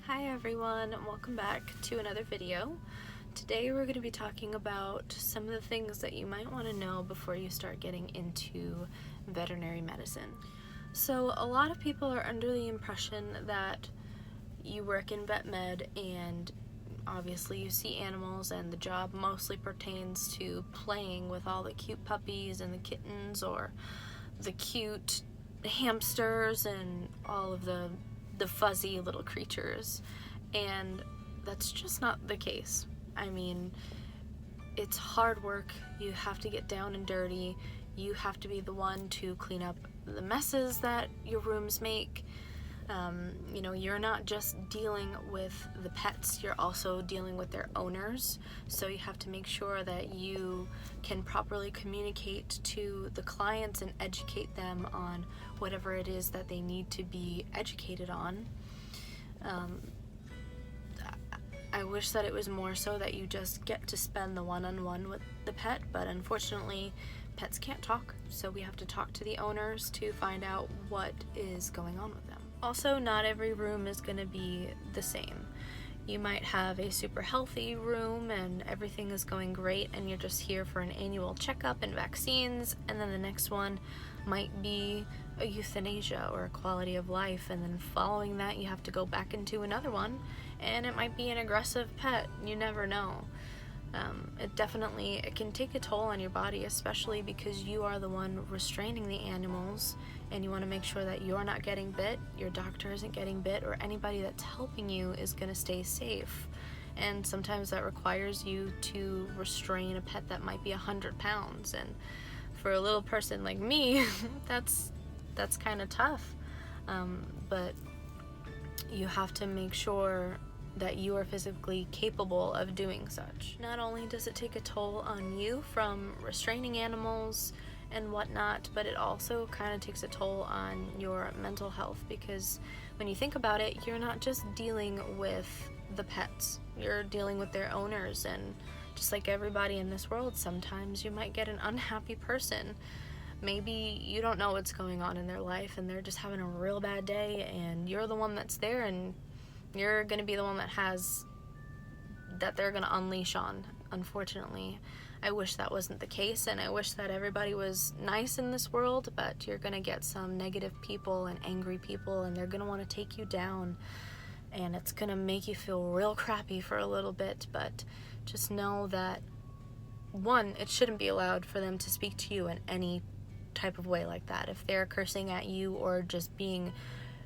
Hi everyone, and welcome back to another video. Today we're going to be talking about some of the things that you might want to know before you start getting into veterinary medicine. So a lot of people are under the impression that you work in vet med and obviously you see animals and the job mostly pertains to playing with all the cute puppies and the kittens or the cute hamsters and all of the fuzzy little creatures, and that's just not the case. I mean, it's hard work. You have to get down and dirty. You have to be the one to clean up the messes that your rooms make. You're not just dealing with the pets, you're also dealing with their owners. So you have to make sure that you can properly communicate to the clients and educate them on whatever it is that they need to be educated on. I wish that it was more so that you just get to spend the one-on-one with the pet, but unfortunately pets can't talk, so we have to talk to the owners to find out what is going on with them. Also, not every room is going to be the same. You might have a super healthy room and everything is going great and you're just here for an annual checkup and vaccines, and then the next one might be a euthanasia or a quality of life, and then following that you have to go back into another one and it might be an aggressive pet. You never know. It can take a toll on your body, especially because you are the one restraining the animals and you want to make sure that you're not getting bit, your doctor isn't getting bit, or anybody that's helping you is going to stay safe. And sometimes that requires you to restrain a pet that might be 100 pounds, and for a little person like me that's kind of tough, but you have to make sure that you are physically capable of doing such. Not only does it take a toll on you from restraining animals and whatnot, but it also kind of takes a toll on your mental health, because when you think about it, you're not just dealing with the pets, you're dealing with their owners, and just like everybody in this world, sometimes you might get an unhappy person. Maybe you don't know what's going on in their life and they're just having a real bad day, and you're the one that's there and you're going to be the one that they're going to unleash on. Unfortunately, I wish that wasn't the case, and I wish that everybody was nice in this world, but you're going to get some negative people and angry people, and they're going to want to take you down, and it's going to make you feel real crappy for a little bit. But just know that, one, it shouldn't be allowed for them to speak to you in any type of way like that. If they're cursing at you or just being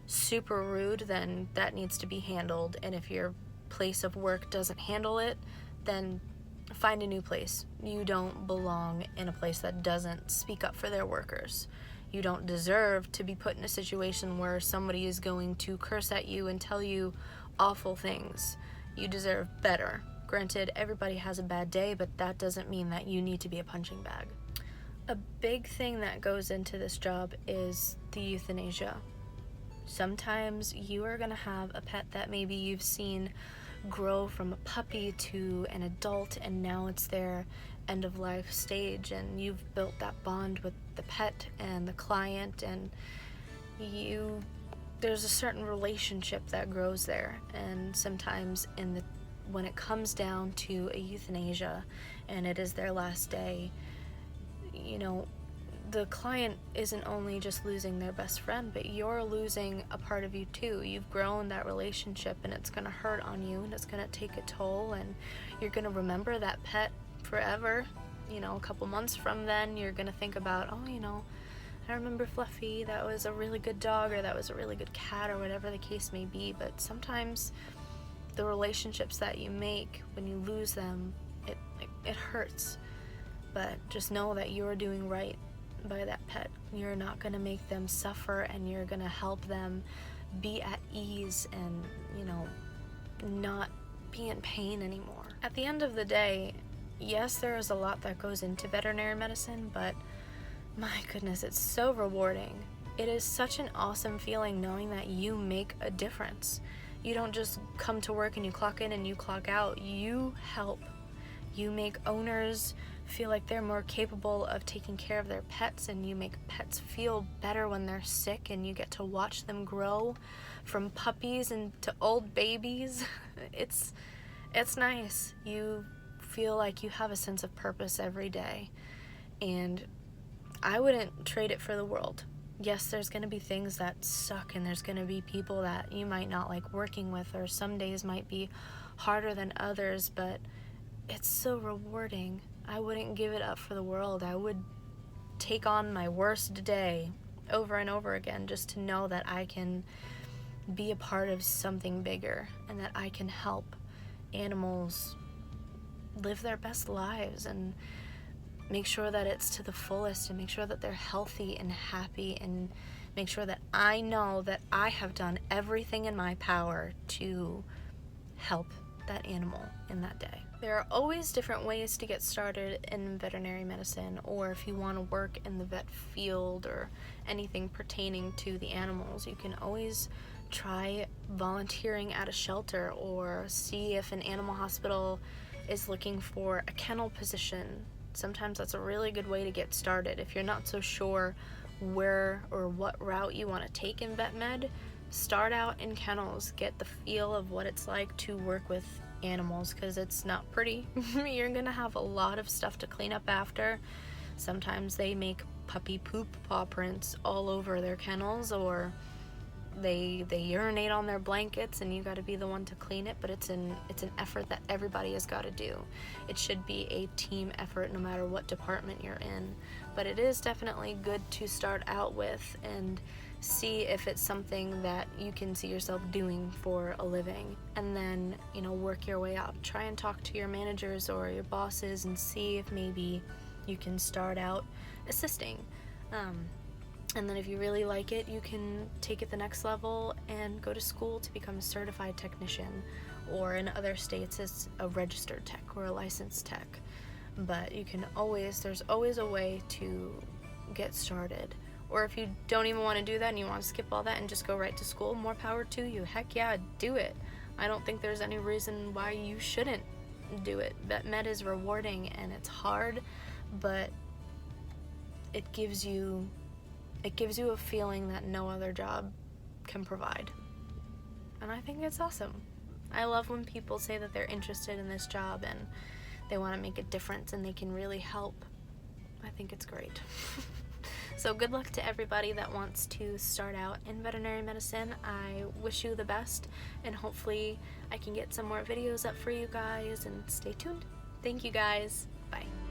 super rude, then that needs to be handled, and if your place of work doesn't handle it, then find a new place. You don't belong in a place that doesn't speak up for their workers. You don't deserve to be put in a situation where somebody is going to curse at you and tell you awful things. You deserve better. Granted, everybody has a bad day, but that doesn't mean that you need to be a punching bag. A big thing that goes into this job is the euthanasia. Sometimes you are going to have a pet that maybe you've seen grow from a puppy to an adult, and now it's their end of life stage, and you've built that bond with the pet and the client, and there's a certain relationship that grows there. And sometimes when it comes down to a euthanasia and it is their last day, the client isn't only just losing their best friend, but you're losing a part of you too. You've grown that relationship, and it's going to hurt on you, and it's going to take a toll, and you're going to remember that pet forever. A couple months from then, you're going to think about, I remember Fluffy, that was a really good dog, or that was a really good cat, or whatever the case may be. But sometimes the relationships that you make, when you lose them, it hurts. But just know that you're doing right by that pet. You're not going to make them suffer, and you're going to help them be at ease and, not be in pain anymore. At the end of the day, yes, there is a lot that goes into veterinary medicine, but my goodness, it's so rewarding. It is such an awesome feeling knowing that you make a difference. You don't just come to work and you clock in and you clock out. You help. You make owners feel like they're more capable of taking care of their pets, and you make pets feel better when they're sick, and you get to watch them grow from puppies into old babies. It's nice. You feel like you have a sense of purpose every day, and I wouldn't trade it for the world. Yes, there's going to be things that suck, and there's going to be people that you might not like working with, or some days might be harder than others, but it's so rewarding. I wouldn't give it up for the world. I would take on my worst day over and over again just to know that I can be a part of something bigger, and that I can help animals live their best lives, and make sure that it's to the fullest, and make sure that they're healthy and happy, and make sure that I know that I have done everything in my power to help that animal in that day. There are always different ways to get started in veterinary medicine, or if you want to work in the vet field or anything pertaining to the animals, you can always try volunteering at a shelter, or see if an animal hospital is looking for a kennel position. Sometimes that's a really good way to get started. If you're not so sure where or what route you want to take in vet med, start out in kennels. Get the feel of what it's like to work with animals, because it's not pretty. You're gonna have a lot of stuff to clean up after. Sometimes they make puppy poop paw prints all over their kennels, or they urinate on their blankets, and you got to be the one to clean it. But it's an effort that everybody has got to do. It should be a team effort no matter what department you're in, but it is definitely good to start out with and see if it's something that you can see yourself doing for a living, and then, work your way up. Try and talk to your managers or your bosses and see if maybe you can start out assisting. And then if you really like it, you can take it the next level and go to school to become a certified technician, or in other states it's a registered tech or a licensed tech. But there's always a way to get started. Or if you don't even want to do that and you want to skip all that and just go right to school, more power to you. Heck yeah, do it. I don't think there's any reason why you shouldn't do it. Vet med is rewarding and it's hard, but it gives you a feeling that no other job can provide. And I think it's awesome. I love when people say that they're interested in this job and they want to make a difference and they can really help. I think it's great. So good luck to everybody that wants to start out in veterinary medicine. I wish you the best, and hopefully I can get some more videos up for you guys, and stay tuned. Thank you guys. Bye.